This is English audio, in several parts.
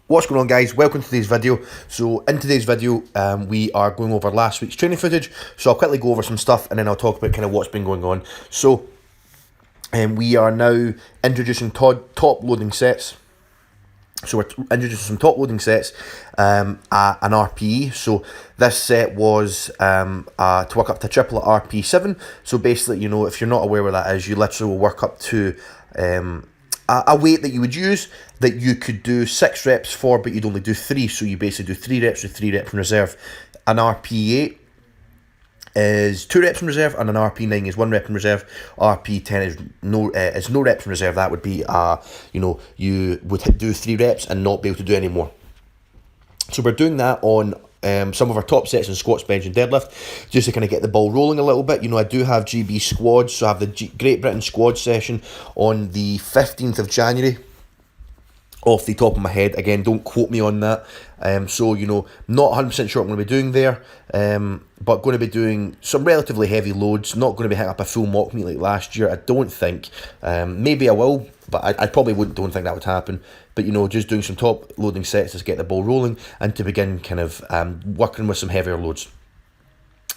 What's going on, guys? Welcome to today's video. So in today's video we are going over last week's training footage, so I'll quickly go over some stuff and then I'll talk about kind of what's been going on. So we are now introducing top loading sets. So we're introducing some top loading sets at an RPE. So this set was to work up to triple at RP7. So basically, you know, if you're not aware what that is, you literally will work up to a weight that you would use that you could do 6 reps for, but you'd only do 3. So you basically do 3 reps with 3 reps in reserve. An RP8 is 2 reps in reserve, and an RP9 is 1 rep in reserve. RP10 is no reps in reserve. That would be you know, you would do 3 reps and not be able to do any more. So we're doing that on some of our top sets in squats, bench and deadlift, just to kind of get the ball rolling a little bit. You know, I do have GB squads, so I have the Great Britain squad session on the 15th of January. Off the top of my head, again, don't quote me on that. So, you know, not 100% sure what I'm going to be doing there, but going to be doing some relatively heavy loads. Not going to be hitting up a full mock meet like last year, I don't think. Maybe I will, but I probably don't think that would happen. But, you know, just doing some top loading sets to get the ball rolling and to begin kind of working with some heavier loads.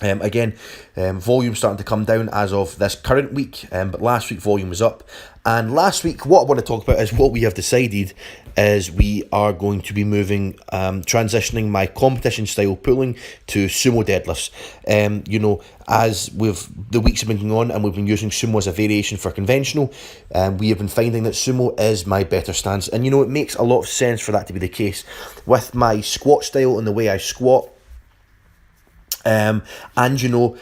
Again, volume starting to come down as of this current week, but last week volume was up. And last week, what I want to talk about is what we have decided is we are going to be moving, transitioning my competition style pulling to sumo deadlifts. You know, as the weeks have been going on and we've been using sumo as a variation for conventional, we have been finding that sumo is my better stance. And, you know, it makes a lot of sense for that to be the case. With my squat style and the way I squat, and you know,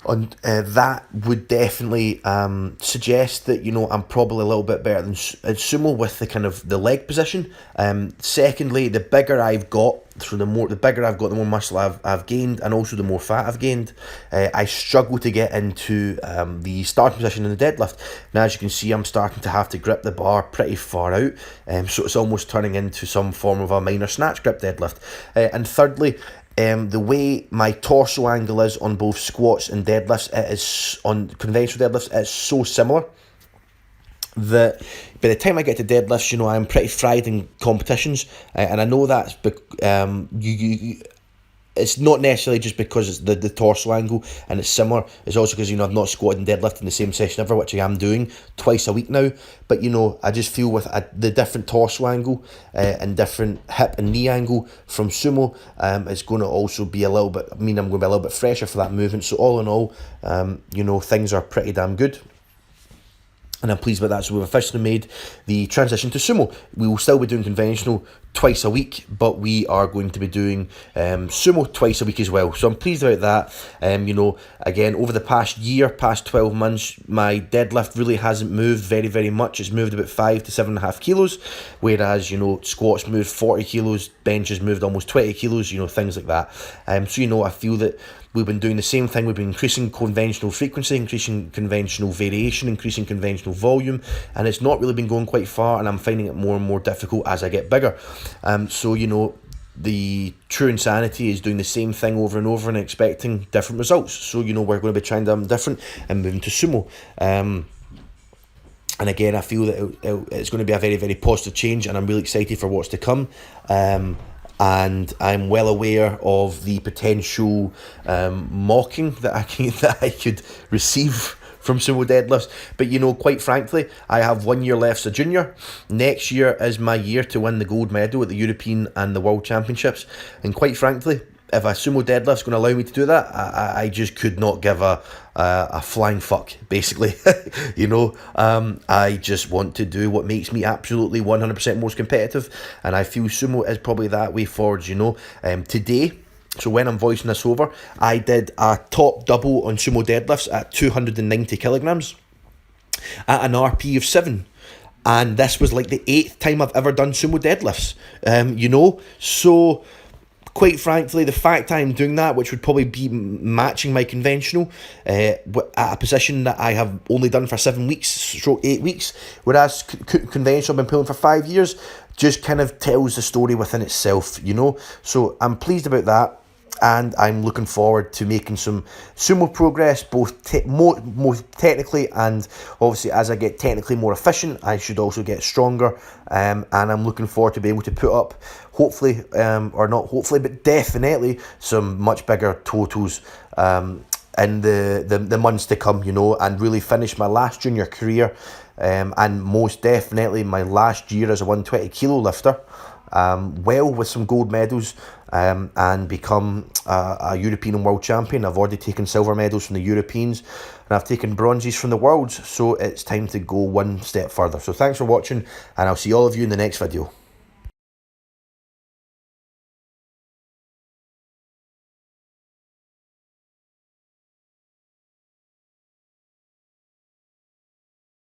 on that would definitely suggest that, you know, I'm probably a little bit better than sumo with the kind of the leg position. Secondly, the bigger I've got, so the bigger I've got, the more muscle I've gained, and also the more fat I've gained. I struggle to get into the starting position in the deadlift. Now, as you can see, I'm starting to have to grip the bar pretty far out, so it's almost turning into some form of a minor snatch grip deadlift. And thirdly, the way my torso angle is on both squats and deadlifts, it is on conventional deadlifts, it's so similar that by the time I get to deadlifts, you know, I'm pretty fried in competitions, and I know that's it's not necessarily just because it's the torso angle and it's similar. It's also because, you know, I've not squatted and deadlifted in the same session ever, which I am doing twice a week now. But, you know, I just feel with the different torso angle and different hip and knee angle from sumo, it's going to also be I'm going to be a little bit fresher for that movement. So all in all, you know, things are pretty damn good. And I'm pleased with that. So we've officially made the transition to sumo. We will still be doing conventional twice a week, but we are going to be doing sumo twice a week as well. So I'm pleased about that. You know, again, over the past 12 months, my deadlift really hasn't moved very, very much. It's moved about 5 to 7.5 kilos, whereas, you know, squats moved 40 kilos, benches moved almost 20 kilos, you know, things like that. So, you know, I feel that we've been doing the same thing. We've been increasing conventional frequency, increasing conventional variation, increasing conventional volume, and it's not really been going quite far, and I'm finding it more and more difficult as I get bigger. So, you know, the true insanity is doing the same thing over and over and expecting different results. So, you know, we're going to be trying something different and moving to sumo. And again, I feel that it's going to be a very, very positive change, and I'm really excited for what's to come. And I'm well aware of the potential mocking that I could receive from sumo deadlifts. But, you know, quite frankly, I have 1 year left as a junior. Next year is my year to win the gold medal at the European and the World Championships. And quite frankly, if a sumo deadlift's going to allow me to do that, I just could not give a flying fuck, basically. You know, I just want to do what makes me absolutely 100% most competitive, and I feel sumo is probably that way forwards, you know. Today, so when I'm voicing this over, I did a top double on sumo deadlifts at 290 kilograms at an RP of 7. And this was like the 8th time I've ever done sumo deadlifts, you know. So, quite frankly, the fact I'm doing that, which would probably be matching my conventional at a position that I have only done for 7 weeks, 8 weeks, whereas conventional I've been pulling for 5 years, just kind of tells the story within itself, you know. So I'm pleased about that. and I'm looking forward to making some sumo progress, both more technically, and obviously as I get technically more efficient, I should also get stronger. And I'm looking forward to be able to put up, hopefully, or not hopefully, but definitely some much bigger totals in the months to come, you know, and really finish my last junior career, and most definitely my last year as a 120 kilo lifter. Well, with some gold medals, and become a European and world champion. I've already taken silver medals from the Europeans, and I've taken bronzes from the worlds, so it's time to go one step further. So thanks for watching, and I'll see all of you in the next video.